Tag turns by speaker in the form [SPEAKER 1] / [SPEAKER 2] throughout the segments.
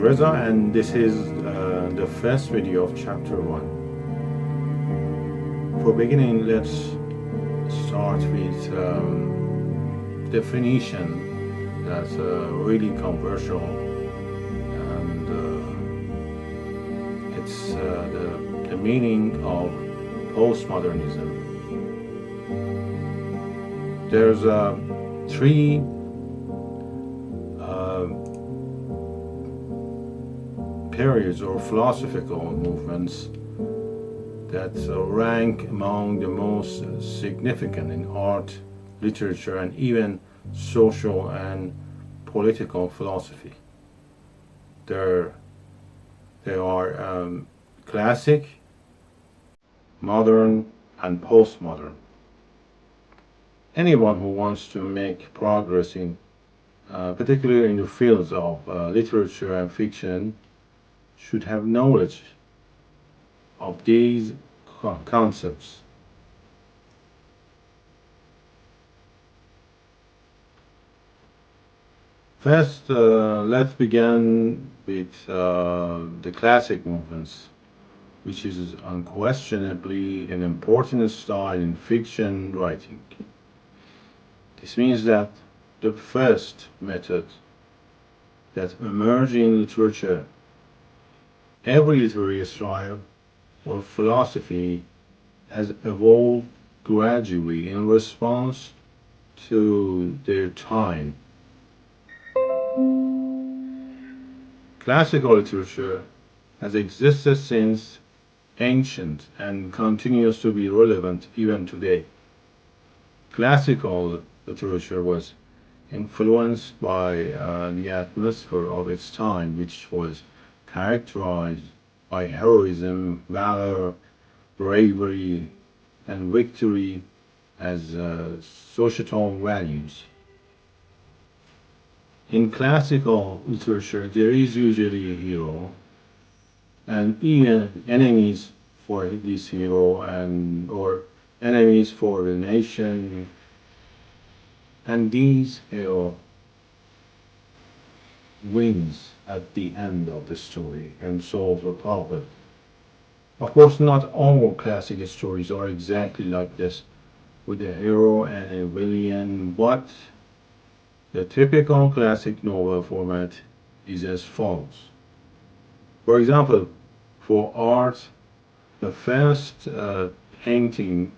[SPEAKER 1] Reza, and this is the first video of chapter 1. For beginning, let's start with definition that's really controversial, and it's the meaning of postmodernism. There's three periods or philosophical movements that rank among the most significant in art, literature, and even social and political philosophy. They are classic, modern, and postmodern. Anyone who wants to make progress in, particularly in the fields of literature and fiction, should have knowledge of these concepts. First, let's begin with the classic movements, which is unquestionably an important style in fiction writing. This means that the first method that emerged in literature, every literary style or philosophy has evolved gradually in response to their time. Classical literature has existed since ancient and continues to be relevant even today. Classical literature was influenced by the atmosphere of its time, which was characterized by heroism, valor, bravery, and victory as societal values. In classical literature, there is usually a hero, and even enemies for this hero, or enemies for the nation, and these hero wins at the end of the story and solves a problem. Of course, not all classic stories are exactly like this, with a hero and a villain, but the typical classic novel format is as follows. For example, for art, the first painting,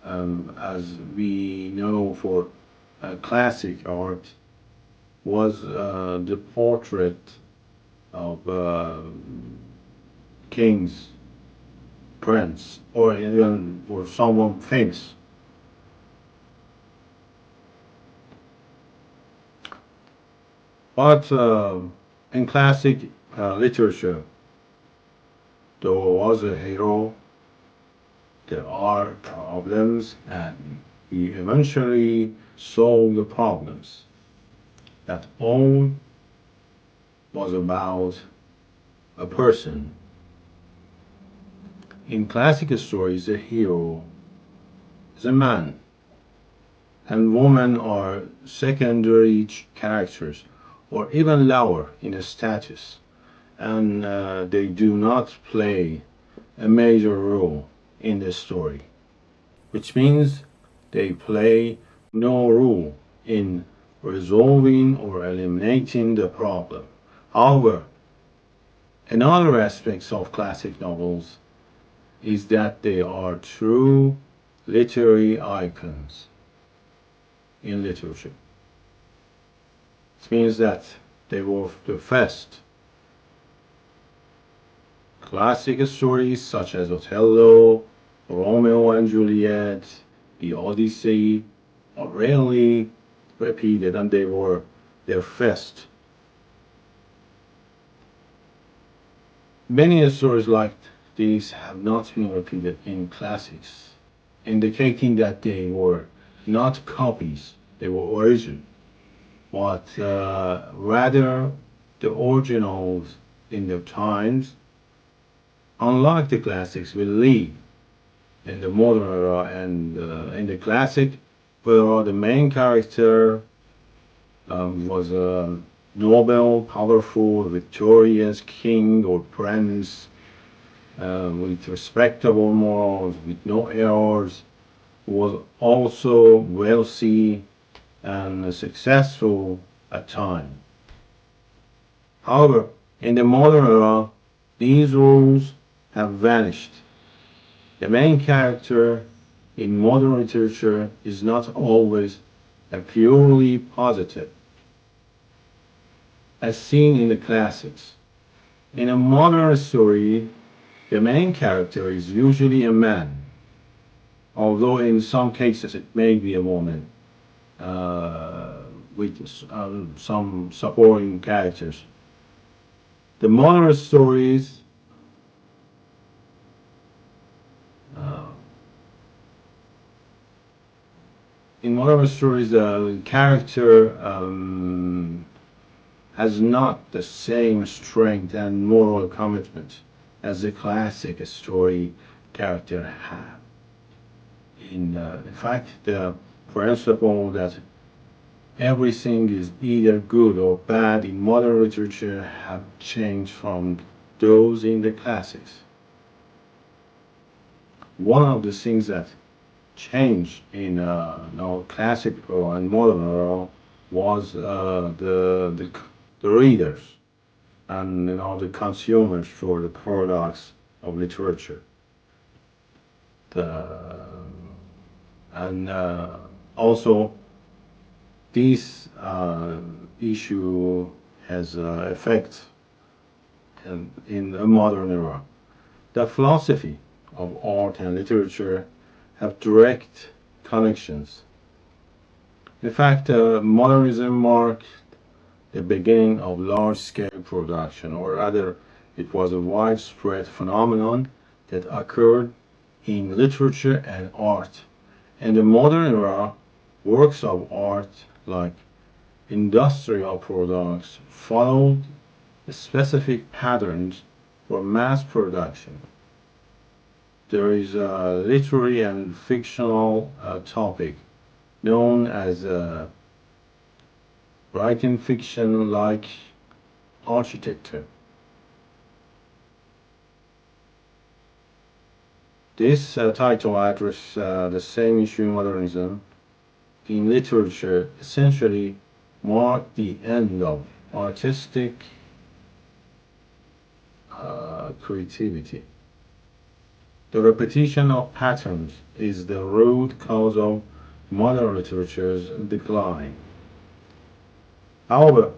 [SPEAKER 1] as we know for classic art, was the portrait of kings, prince, or even for someone famous. But in classic literature, there was a hero, there are problems, and he eventually solved the problems. That all was about a person. In classic stories, the hero is a man, and women are secondary characters, or even lower in status, and they do not play a major role in the story, which means they play no role in resolving or eliminating the problem. However, another aspect of classic novels is that they are true literary icons in literature. This means that they were the first. Classic stories such as Othello, Romeo and Juliet, the Odyssey are rarely repeated, and they were their first. Many stories like these have not been repeated in classics, indicating that they were not copies, they were original, but rather the originals in their times. Unlike the classics, we live in the modern era, and in the classic, where the main character was noble, powerful, victorious king or prince with respectable morals, with no errors, who was also wealthy and successful at times. However, in the modern era, these rules have vanished. The main character in modern literature is not always a purely positive, as seen in the classics. In a modern story, the main character is usually a man, although in some cases it may be a woman, with some supporting characters. The modern stories uh, in modern stories, the character has not the same strength and moral commitment as the classic story character have. In fact, the principle that everything is either good or bad in modern literature have changed from those in the classics. One of the things that changed in classic and modern era was the readers and the consumers for the products of literature. The, and Also, this issue has effect in the modern era. The philosophy of art and literature have direct connections. In fact, modernism marked the beginning of large-scale production, or rather, it was a widespread phenomenon that occurred in literature and art. In the modern era, works of art like industrial products followed specific patterns for mass production. There is a literary and fictional topic known as writing fiction like architecture. This title addresses the same issue in modernism. In literature, essentially marked the end of artistic creativity. The repetition of patterns is the root cause of modern literature's decline. However,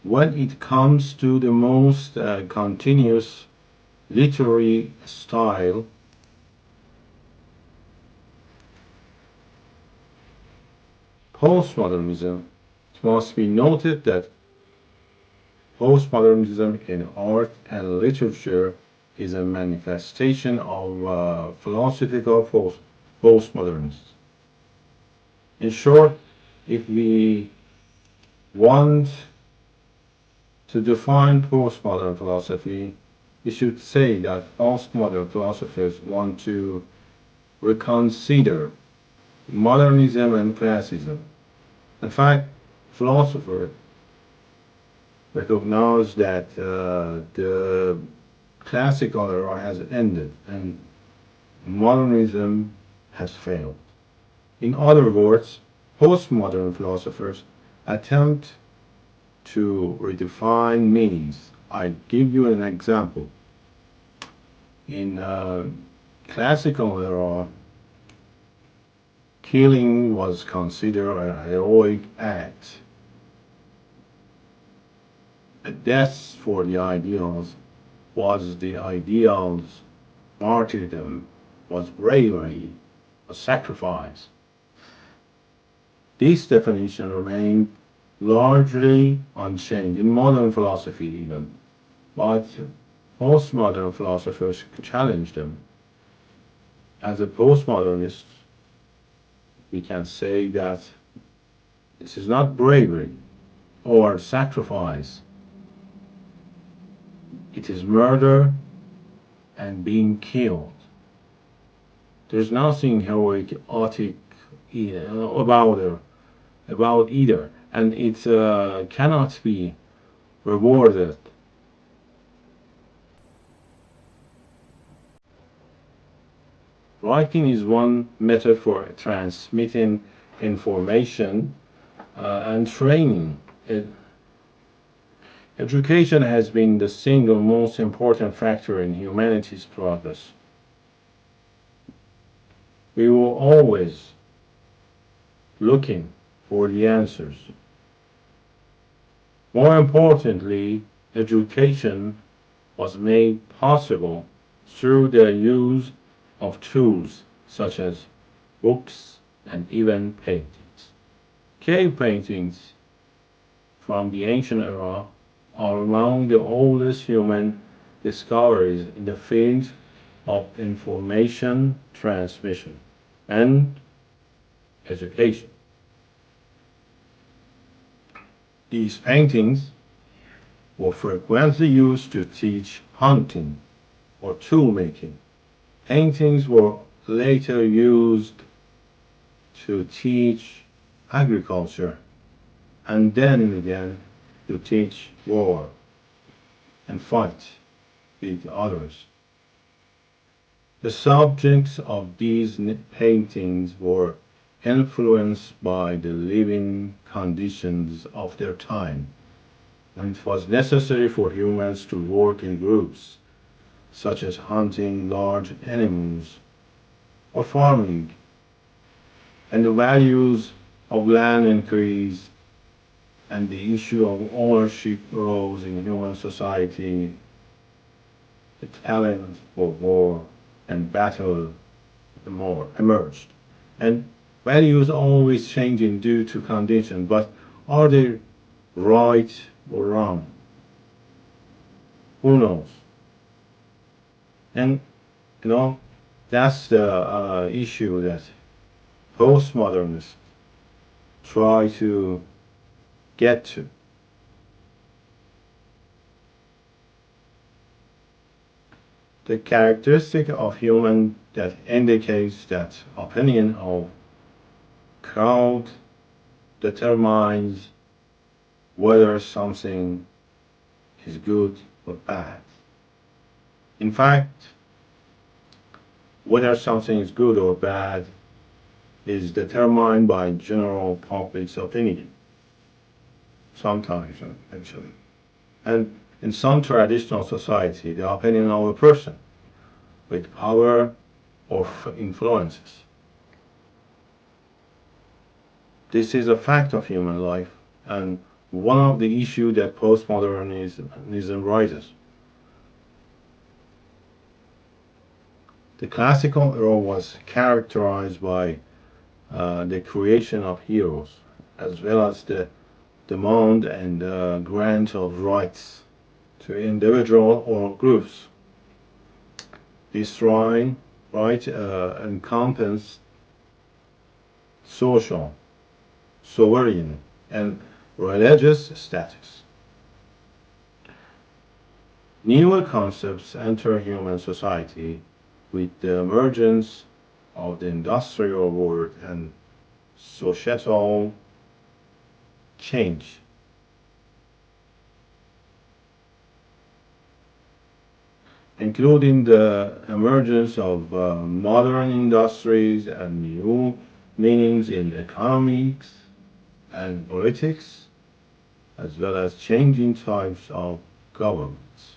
[SPEAKER 1] when it comes to the most continuous literary style, postmodernism, it must be noted that postmodernism in art and literature is a manifestation of philosophical postmodernism. In short, if we want to define postmodern philosophy, we should say that postmodern philosophers want to reconsider modernism and classicism. In fact, philosophers recognize that the classical era has ended and modernism has failed. In other words, postmodern philosophers attempt to redefine meanings. I give you an example. In classical era, killing was considered a heroic act. A death for the ideals was the ideals. Martyrdom was bravery, a sacrifice. This definition remained largely unchanged in modern philosophy even, but postmodern philosophers challenged them. As a postmodernist, we can say that this is not bravery or sacrifice. It is murder and being killed. There's nothing heroic, erotic about either, and it cannot be rewarded. Writing is one method for transmitting information and training. Education has been the single most important factor in humanity's progress. We were always looking for the answers. More importantly, education was made possible through the use of tools such as books and even paintings. Cave paintings from the ancient era are among the oldest human discoveries in the field of information transmission and education. These paintings were frequently used to teach hunting or tool making. Paintings were later used to teach agriculture and then again to teach war and fight with others. The subjects of these paintings were influenced by the living conditions of their time, and it was necessary for humans to work in groups, such as hunting large animals or farming, and the values of land increased, and the issue of ownership rose in human society. The talent for war and battle more emerged. And values always changing due to conditions, but are they right or wrong? Who knows? And you know, that's the issue that postmodernists try to get to. The characteristic of human that indicates that opinion of crowd determines whether something is good or bad. In fact, whether something is good or bad is determined by general public's opinion. Sometimes, actually. And in some traditional society, the opinion of a person with power or influences. This is a fact of human life and one of the issues that postmodernism raises. The classical era was characterized by the creation of heroes, as well as the demand and grant of rights to individual or groups. This right encompasses social, sovereign, and religious status. Newer concepts enter human society with the emergence of the industrial world and societal change. Including the emergence of modern industries and new meanings in economics and politics, as well as changing types of governments.